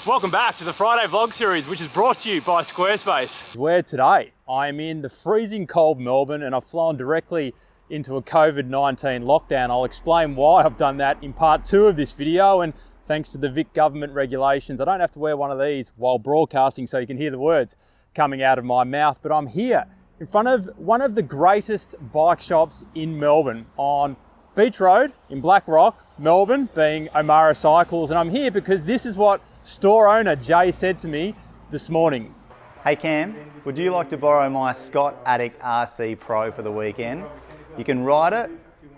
Welcome back to the Friday vlog series, which is brought to you by Squarespace. Where today, I'm in the freezing cold Melbourne and I've flown directly into a COVID-19 lockdown. I'll explain why I've done that in part 2 of this video, and thanks to the Vic government regulations, I don't have to wear one of these while broadcasting so you can hear the words coming out of my mouth. But I'm here in front of one of the greatest bike shops in Melbourne on Beach Road in Black Rock, Melbourne, being O'Mara Cycles. And I'm here because this is what store owner Jay said to me this morning. Hey Cam, would you like to borrow my Scott Addict RC Pro for the weekend? You can ride it,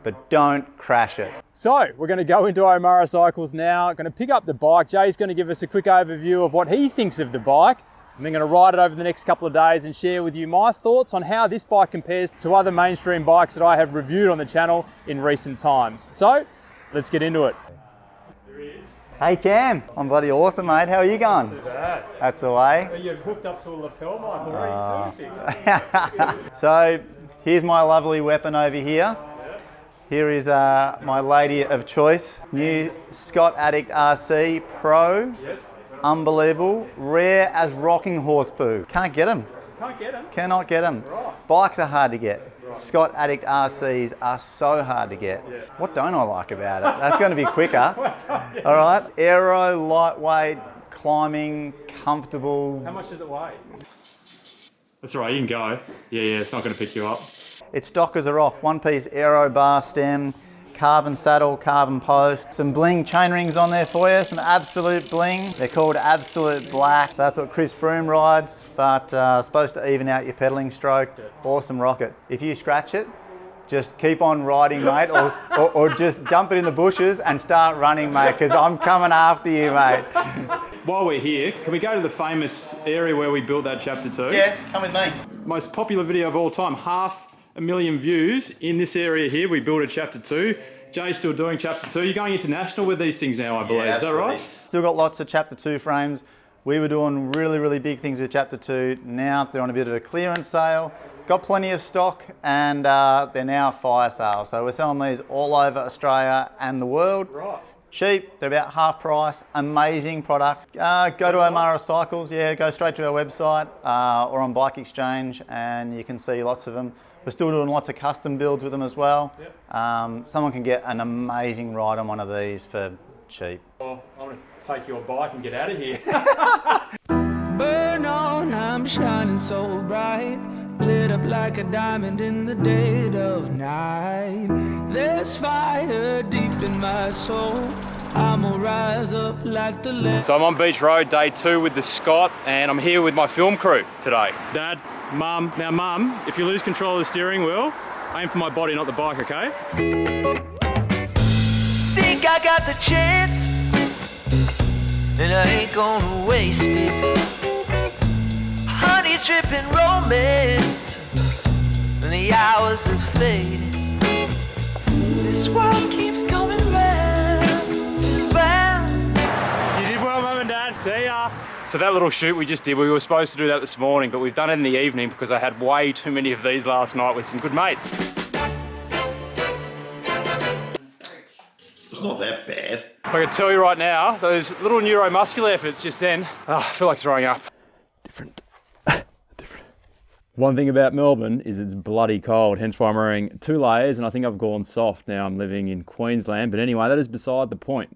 but don't crash it. So we're going to go into O'Mara Cycles now, going to pick up the bike. Jay's going to give us a quick overview of what he thinks of the bike. I'm then going to ride it over the next couple of days and share with you my thoughts on how this bike compares to other mainstream bikes that I have reviewed on the channel in recent times. So let's get into it. There he is. Hey Cam, I'm bloody awesome mate, how are you going? Not too bad. That's the way. You're hooked up to a lapel mic already. So here's my lovely weapon over here. Here is my lady of choice, new Scott Addict RC Pro. Yes. Unbelievable, rare as rocking horse poo. Can't get them. Can't get them. Cannot get them. Right. Bikes are hard to get. Right. Scott Addict RCs are so hard to get. Yeah. What don't I like about it? That's going to be quicker. All right, aero, lightweight, climbing, comfortable. How much does it weigh? That's all right, you can go. Yeah, it's not going to pick you up. It's stock as a rock. One piece aero bar stem, carbon saddle, carbon post, some bling chain rings on there for you, some absolute bling. They're called Absolute Black. So that's what Chris Froome rides, but supposed to even out your pedaling stroke. Awesome rocket. If you scratch it, just keep on riding, mate, or just dump it in the bushes and start running, mate, because I'm coming after you, mate. While we're here, can we go to the famous area where we built that chapter 2? Yeah, come with me. Most popular video of all time, 500,000 views in this area here. We built a chapter 2. Jay's still doing chapter 2. You're going international with these things now, I believe. Yeah, is that right? Still got lots of chapter 2 frames. We were doing really big things with chapter 2. Now they're on a bit of a clearance sale. Got plenty of stock, and they're now fire sale. So we're selling these all over Australia and the world. Right. Cheap, they're about half price, amazing product. Go to O'Mara Cycles, go straight to our website or on Bike Exchange and you can see lots of them. We're still doing lots of custom builds with them as well. Yep. Someone can get an amazing ride on one of these for cheap. Well, I'm going to take your bike and get out of here. Burn on, I'm shining so bright, lit up like a diamond in the dead of night. There's fire deep in my soul, I'm gonna rise up like the left. So I'm on Beach Road, day 2 with the Scott, and I'm here with my film crew today. Dad, Mum. Now Mum, if you lose control of the steering wheel, aim for my body, not the bike, okay? Think I got the chance, and I ain't gonna waste it. Honey dripping romance, and the hours are fading. This world keeps going round and round. You did well, Mum and Dad. See ya. So that little shoot we just did, we were supposed to do that this morning, but we've done it in the evening because I had way too many of these last night with some good mates. It's not that bad. I can tell you right now, those little neuromuscular efforts just then, I feel like throwing up. Different. One thing about Melbourne is it's bloody cold, hence why I'm wearing 2 layers, and I think I've gone soft now. I'm living in Queensland, but anyway, that is beside the point.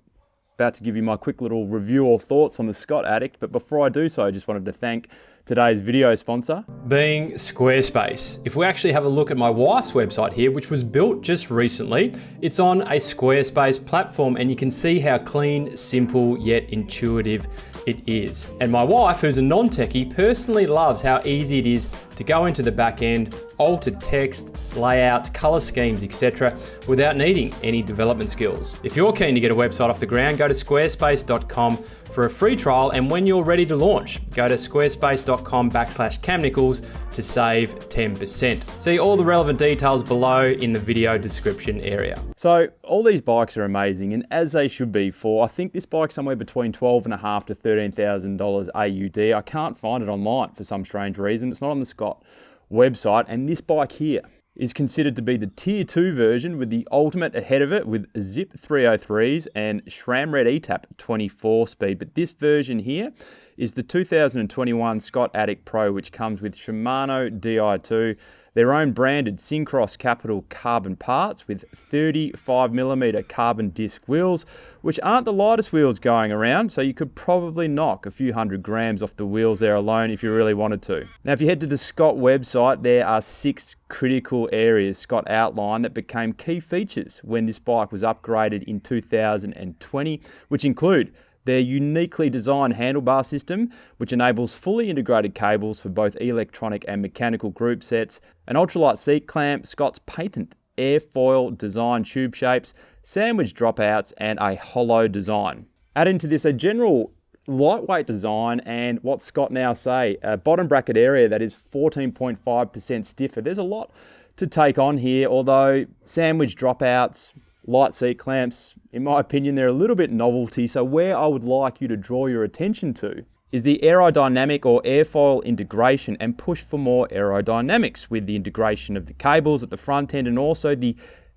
About to give you my quick little review or thoughts on the Scott Addict, but before I do so, I just wanted to thank today's video sponsor, being Squarespace. If we actually have a look at my wife's website here, which was built just recently, it's on a Squarespace platform, and you can see how clean, simple, yet intuitive it is. And my wife, who's a non-techie, personally loves how easy it is to go into the back end, alter text, layouts, color schemes, etc. without needing any development skills. If you're keen to get a website off the ground, go to squarespace.com for a free trial, and when you're ready to launch, go to squarespace.com/CamNichols to save 10%. See all the relevant details below in the video description area. So all these bikes are amazing, and as they should be for, I think this bike's somewhere between $12,500 to $13,000 AUD. I can't find it online for some strange reason. It's not on the Scott website, and this bike here is considered to be the Tier 2 version with the ultimate ahead of it with Zip 303s and SRAM Red ETAP 24 speed. But this version here is the 2021 Scott Addict Pro, which comes with Shimano DI2, their own branded SYNCROS CAPITAL carbon parts with 35mm carbon disc wheels, which aren't the lightest wheels going around, so you could probably knock a few 100 grams off the wheels there alone if you really wanted to. Now, if you head to the Scott website, there are 6 critical areas Scott outlined that became key features when this bike was upgraded in 2020, which include their uniquely designed handlebar system, which enables fully integrated cables for both electronic and mechanical group sets, an ultralight seat clamp, Scott's patent airfoil design tube shapes, sandwich dropouts, and a hollow design. Add into this a general lightweight design and what Scott now say, a bottom bracket area that is 14.5% stiffer. There's a lot to take on here, although sandwich dropouts, light seat clamps, in my opinion, they're a little bit novelty. So where I would like you to draw your attention to is the aerodynamic or airfoil integration and push for more aerodynamics with the integration of the cables at the front end and also the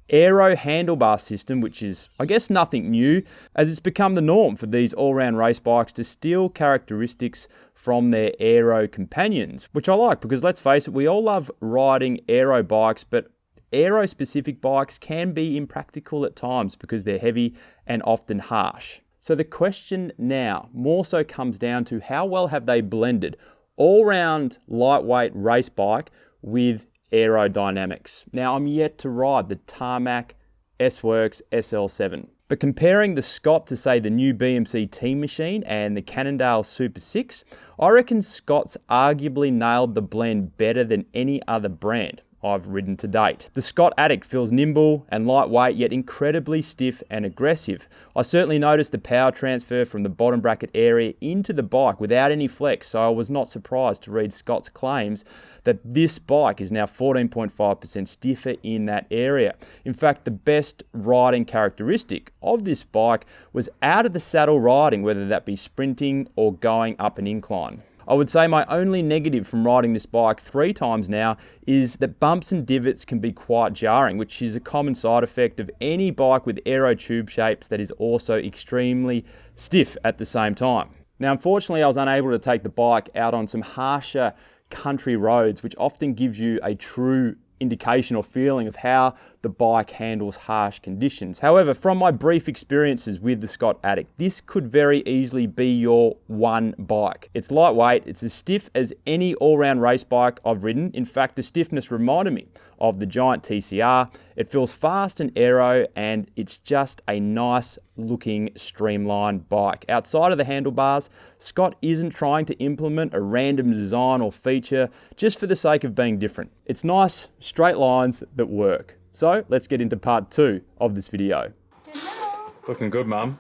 aero handlebar system, which is, I guess, nothing new, as it's become the norm for these all-round race bikes to steal characteristics from their aero companions, which I like because, let's face it, we all love riding aero bikes, but aero-specific bikes can be impractical at times because they're heavy and often harsh. So the question now more so comes down to how well have they blended all-round lightweight race bike with aerodynamics. Now, I'm yet to ride the Tarmac S-Works SL7, but comparing the Scott to, say, the new BMC Team Machine and the Cannondale Super 6, I reckon Scott's arguably nailed the blend better than any other brand I've ridden to date. The Scott Addict feels nimble and lightweight, yet incredibly stiff and aggressive. I certainly noticed the power transfer from the bottom bracket area into the bike without any flex, so I was not surprised to read Scott's claims that this bike is now 14.5% stiffer in that area. In fact, the best riding characteristic of this bike was out of the saddle riding, whether that be sprinting or going up an incline. I would say my only negative from riding this bike 3 times now is that bumps and divots can be quite jarring, which is a common side effect of any bike with aero tube shapes that is also extremely stiff at the same time. Now, unfortunately, I was unable to take the bike out on some harsher country roads, which often gives you a true indication or feeling of how the bike handles harsh conditions. However, from my brief experiences with the Scott Addict, this could very easily be your one bike. It's lightweight, it's as stiff as any all-round race bike I've ridden. In fact, the stiffness reminded me of the Giant TCR. It feels fast and aero, and it's just a nice looking streamlined bike. Outside of the handlebars, Scott isn't trying to implement a random design or feature just for the sake of being different. It's nice, straight lines that work. So let's get into part 2 of this video. Hello. Looking good, Mum.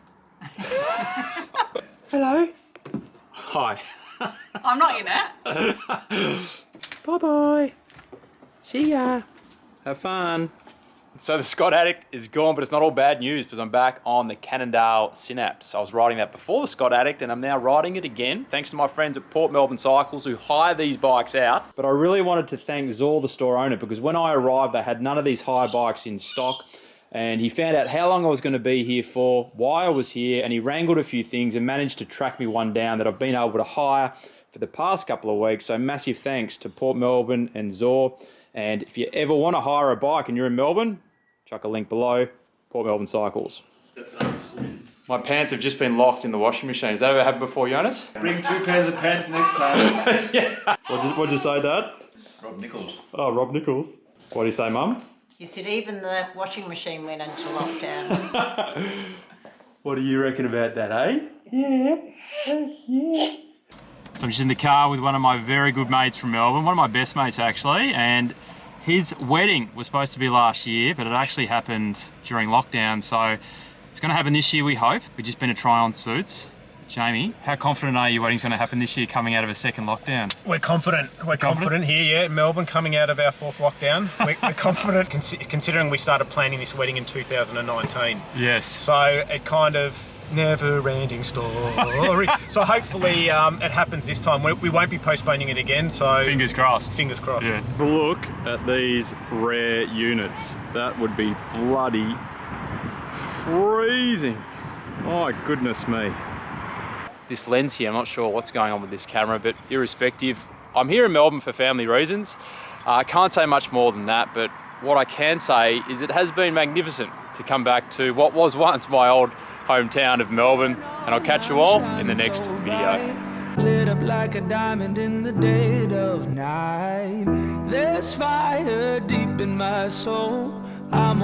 Hello. Hi. I'm not in it. Bye-bye. See ya. Have fun. So the Scott Addict is gone, but it's not all bad news because I'm back on the Cannondale Synapse. I was riding that before the Scott Addict and I'm now riding it again, thanks to my friends at Port Melbourne Cycles who hire these bikes out. But I really wanted to thank Zor, the store owner, because when I arrived, they had none of these hire bikes in stock. And he found out how long I was going to be here for, why I was here, and he wrangled a few things and managed to track me one down that I've been able to hire for the past couple of weeks. So massive thanks to Port Melbourne and Zor. And if you ever want to hire a bike and you're in Melbourne, chuck a link below, Port Melbourne Cycles. That's absolutely. My pants have just been locked in the washing machine. Has that ever happened before, Jonas? Bring 2 pairs of pants next time. Yeah. What'd you say, Dad? Rob Nichols. Oh, Rob Nichols. What do you say, Mum? You said even the washing machine went into lockdown. What do you reckon about that, eh? Yeah. Yeah. So I'm just in the car with one of my very good mates from Melbourne, one of my best mates actually, and his wedding was supposed to be last year, but it actually happened during lockdown, so it's going to happen this year, we hope. We've just been to try on suits. Jamie, how confident are you wedding's going to happen this year coming out of a second lockdown? We're confident. We're confident here, yeah. In Melbourne, coming out of our 4th lockdown. We're confident considering we started planning this wedding in 2019. Yes. So it kind of never-ending story. So hopefully it happens this time. We won't be postponing it again. So Fingers crossed. Fingers crossed. Yeah. Look at these rare units. That would be bloody freezing. Oh goodness me. This lens here, I'm not sure what's going on with this camera, but irrespective, I'm here in Melbourne for family reasons. I can't say much more than that, but what I can say is it has been magnificent to come back to what was once my old hometown of Melbourne, and I'll catch you all in the next video. Lit up like a diamond in the dead of night. There's fire deep in my soul. I'm